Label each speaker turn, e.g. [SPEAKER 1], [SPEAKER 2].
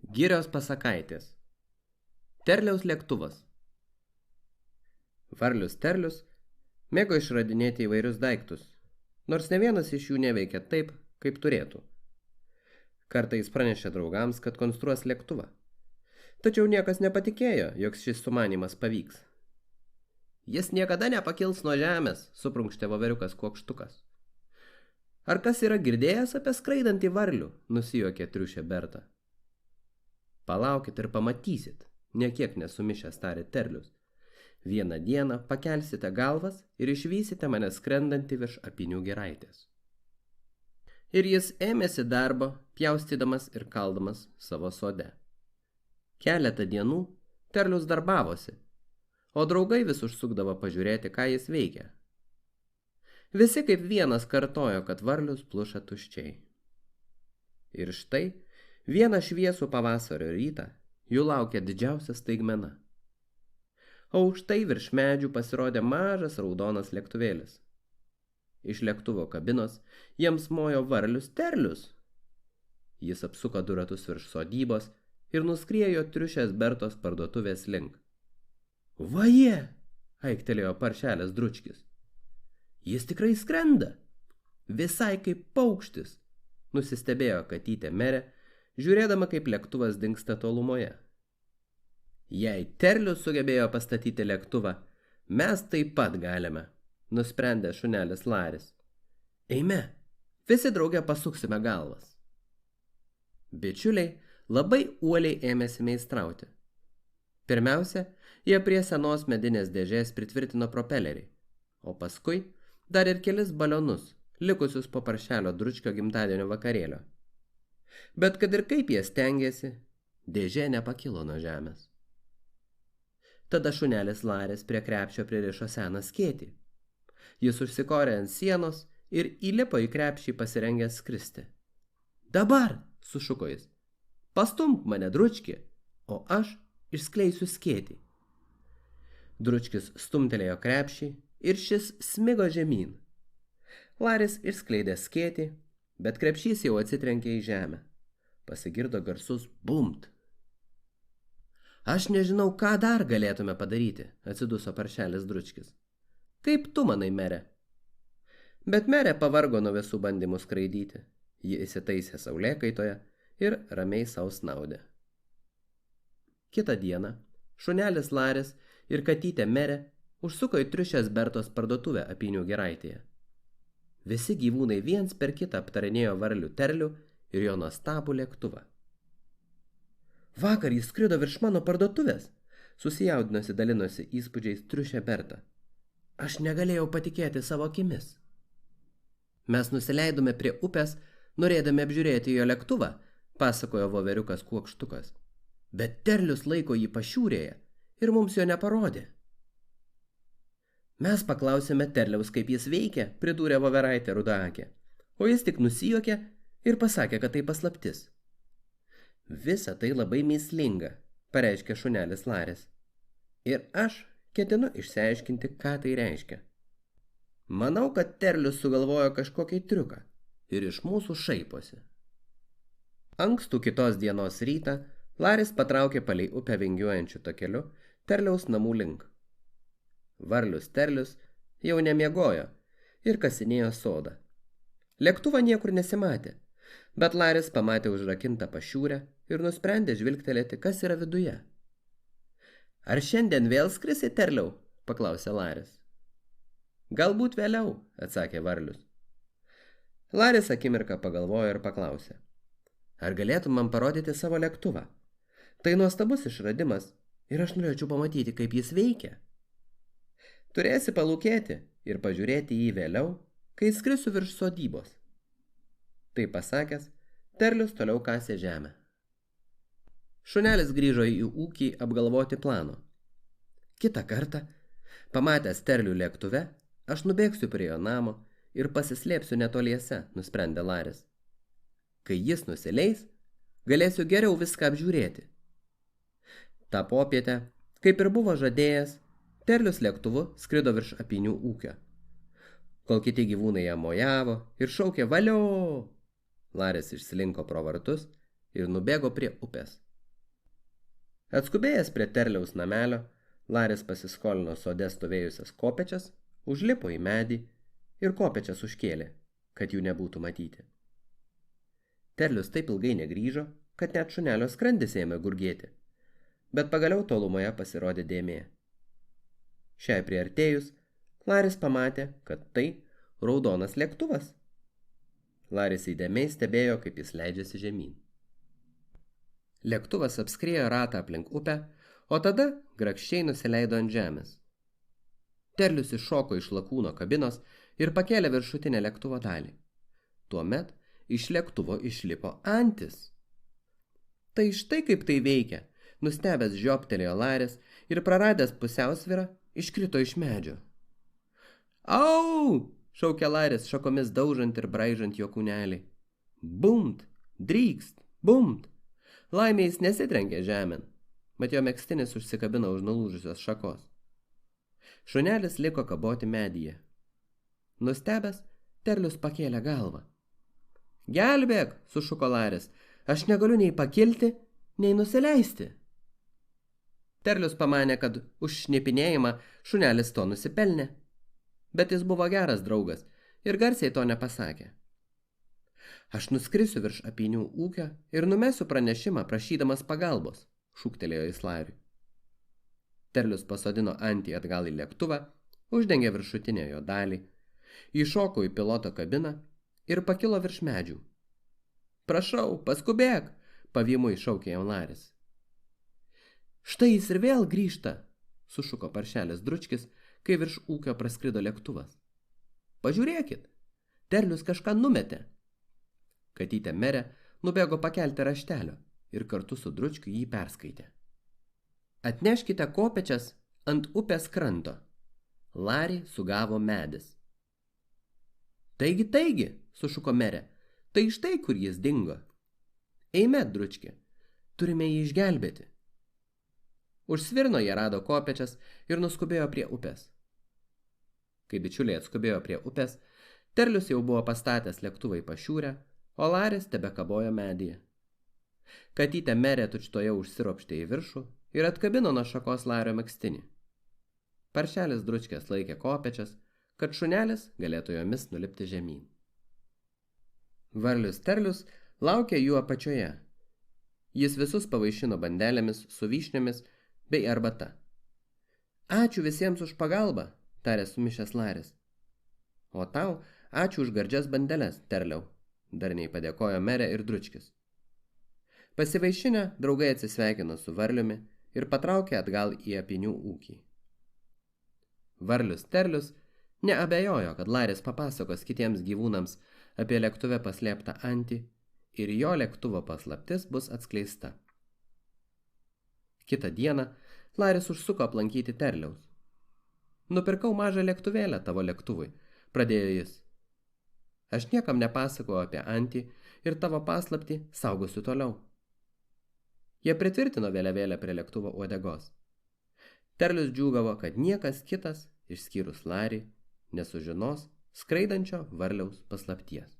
[SPEAKER 1] Girios pasakaitės. Terliaus lėktuvas. Varlius Terlius mėgo išradinėti įvairius daiktus, nors ne vienas iš jų neveikia taip, kaip turėtų. Kartą jis pranešė draugams, kad konstruos lėktuvą. Tačiau niekas nepatikėjo, jog šis sumanymas pavyks. Jis niekada nepakils nuo žemės, suprunkštė voveriukas Kuokštukas. Ar kas yra girdėjęs apie skraidantį varlių, nusijuokė triušė Berta. Palaukit ir pamatysit, niekiek nesumišęs tarė Terlius. Vieną dieną pakelsite galvas ir išvysite mane skrendantį virš apynių giraitės. Ir jis ėmėsi darbo, pjaustydamas ir kaldamas savo sode. Keletą dienų Terlius darbavosi, o draugai vis užsukdavo pažiūrėti, ką jis veikia. Visi kaip vienas kartojo, kad varlius pluša tuščiai. Ir štai, vieną šviesų pavasario rytą jų laukia didžiausia staigmena. O už tai virš medžių pasirodė mažas raudonas lėktuvėlis. Iš lėktuvo kabinos jiems mojo varlius Terlius. Jis apsuko du ratus virš sodybos ir nuskriejo triušės Bertos parduotuvės link. Vaje, aiktelėjo paršelės Dručkis. Jis tikrai skrenda, visai kaip paukštis, nusistebėjo katytė Merė, žiūrėdama, kaip lėktuvas dingsta tolumoje. Jei Terlius sugebėjo pastatyti lėktuvą, mes taip pat galime, nusprendė šunelis Laris. Eime, visi drauge pasuksime galvas. Bičiuliai labai uoliai ėmėsi meistrauti. Pirmiausia, jie prie senos medinės dėžės pritvirtino propelerį, o paskui dar ir kelis balionus, likusius po paršelio Dručkio gimtadienio vakarėlio. Bet kad ir kaip jie stengėsi, dėžė nepakilo nuo žemės. Tada šunelis Laris prie krepšio pririšo seną skėtį. Jis užsikorė ant sienos ir įlipo į krepšį pasirengęs skristi. Dabar, sušuko jis, pastumk mane, Dručki, o aš išskleisiu skėtį. Dručkis stumtelėjo krepšį ir šis smigo žemyn. Laris išskleidė skėtį, bet krepšys jau atsitrenkė į žemę. Pasigirdo garsus bumt. Aš nežinau, ką dar galėtume padaryti, atsiduso paršelis Dručkis. Kaip tu manai, Mere? Bet Merė pavargo nuo visų bandymų skraidyti. Ji įsitaisė saulėkaitoje ir ramiai sau snaudė. Kitą dieną šunelis Laris ir katytė Merė užsuko į triušės Bertos parduotuvę apynių giraitėje. Visi gyvūnai viens per kitą aptarinėjo varlių Terlių ir jo nuostabų lėktuvą. Vakar jis skrido virš mano parduotuvės, susijaudinusi dalinosi įspūdžiais triušė Berta. Aš negalėjau patikėti savo akimis. Mes nusileidome prie upės, norėdami apžiūrėti jo lėktuvą, pasakojo voveriukas Kuokštukas. Bet Terlius laiko jį pašiūrėje ir mums jo neparodė. Mes paklausėme Terliaus, kaip jis veikia, pridūrė voveraitė Rudaakė, o jis tik nusijuokė ir pasakė, kad tai paslaptis. Visa tai labai mįslinga, pareiškė šunelis Laris. Ir aš ketinu išsiaiškinti, ką tai reiškia. Manau, kad Terlius sugalvojo kažkokį triuką ir iš mūsų šaiposi. Ankstų kitos dienos rytą Laris patraukė palei upę vingiuojančių takeliu Terliaus namų link. Varlius Terlius jau nemiegojo ir kasinėjo sodą. Lėktuvą niekur nesimatė, bet Laris pamatė užrakintą pašiūrę ir nusprendė žvilgtelėti, kas yra viduje. Ar šiandien vėl skrisi, Terliau? Paklausė Laris. Galbūt vėliau, atsakė Varlius. Laris akimirką pagalvojo ir paklausė. Ar galėtum man parodyti savo lėktuvą? Tai nuostabus išradimas ir aš norėčiau pamatyti, kaip jis veikia. Turėsi palūkėti ir pažiūrėti jį vėliau, kai skrisiu virš sodybos. Tai pasakęs, Terlius toliau kasė žemę. Šunelis grįžo į ūkį apgalvoti plano. Kitą kartą, pamatęs Terlių lėktuve, aš nubėgsiu prie jo namo ir pasislėpsiu netoliese, nusprendė Laris. Kai jis nusileis, galėsiu geriau viską apžiūrėti. Ta popietę, kaip ir buvo žadėjęs, Terlius lėktuvu skrido virš apynių ūkio. Kol kiti gyvūnai jam mojavo ir šaukė valio, Laris išslinko pro vartus ir nubėgo prie upės. Atskubėjęs prie Terliaus namelio, Laris pasiskolino sode stovėjusias kopečias, užlipo į medį ir kopečias užkėlė, kad jų nebūtų matyti. Terlius taip ilgai negrįžo, kad net šunelio skrandis ėmė gurgėti, bet pagaliau tolumoje pasirodė dėmė. Šiai priartėjus, Laris pamatė, kad tai raudonas lėktuvas. Laris įdėmiai stebėjo, kaip jis leidžiasi žemyn. Lėktuvas apskriejo ratą aplink upę, o tada grakščiai nusileido ant žemės. Terlius iššoko iš lakūno kabinos ir pakėlė viršutinę lėktuvo dalį. Tuomet iš lėktuvo išlipo antis. Tai štai kaip tai veikia, nustebęs žioptelėjo Laris ir praradęs pusiausvyrą iškrito iš medžio. Au! Šaukė Laris šakomis daužant ir braižant jo kūnelį. Bumt! Drykst! Bumt! Laimė jis nesitrenkė žemėn, bet jo megztinis užsikabino už nulūžusios šakos. Šunelis liko kaboti medyje. Nustebęs, Terlius pakėlė galvą. Gelbėk, sušuko Laris, aš negaliu nei pakilti, nei nusileisti. Terlius pamanė, kad už šnipinėjimą šunelis to nusipelnė, bet jis buvo geras draugas ir garsiai to nepasakė. Aš nuskrisiu virš apynių ūkio ir numesiu pranešimą prašydamas pagalbos, šūktelėjo jis Lariui. Terlius pasodino antį atgal į lėktuvą, uždengė viršutinę jo dalį, įšoko į piloto kabiną ir pakilo virš medžių. Prašau, paskubėk, pavymui šaukė jam Laris. Štai jis ir vėl grįžta, sušuko paršelis Dručkis, kai virš ūkio praskrido lėktuvas. Pažiūrėkit, Terlius kažką numetė. Katytė Merė nubėgo pakelti raštelio ir kartu su Dručkiu jį perskaitė. Atneškite kopečias ant upės kranto. Larį sugavo medis. Taigi, sušuko Merė, tai štai kur jis dingo. Eime, Dručki, turime jį išgelbėti. Užsvirno jie rado kopečias ir nuskubėjo prie upės. Kai bičiuliai atskubėjo prie upės, Terlius jau buvo pastatęs lėktuvą į pašiūrę, o Laris tebekabojo medyje. Katytė Merė tučtoje užsiropštė į viršų ir atkabino nuo šakos Lario megztinį. Paršelis Dručkės laikė kopečias, kad šunelis galėtų jomis nulipti žemyn. Varlius Terlius laukė jų apačioje. Jis visus pavaišino bandelėmis su vyšniomis bei arbata. Ačiū visiems už pagalbą, tarė sumišęs Laris. O tau ačiū už gardžias bandeles, Terliau, darniai padėkojo Merė ir Dručkis. Pasivaišinę, draugai atsisveikino su Varliumi ir patraukė atgal į apynių ūkį. Varlius Terlius neabejojo, kad Laris papasakos kitiems gyvūnams apie lėktuve paslėptą antį ir jo lėktuvo paslaptis bus atskleista. Kitą dieną Laris užsuko aplankyti Terliaus. Nupirkau mažą lėktuvėlę tavo lėktuvui, pradėjo jis. Aš niekam nepasakojau apie antį ir tavo paslaptį saugosiu toliau. Jie pritvirtino vėliavėlę prie lėktuvo uodegos. Terlius džiūgavo, kad niekas kitas, išskyrus Larį, nesužinos skraidančio varliaus paslapties.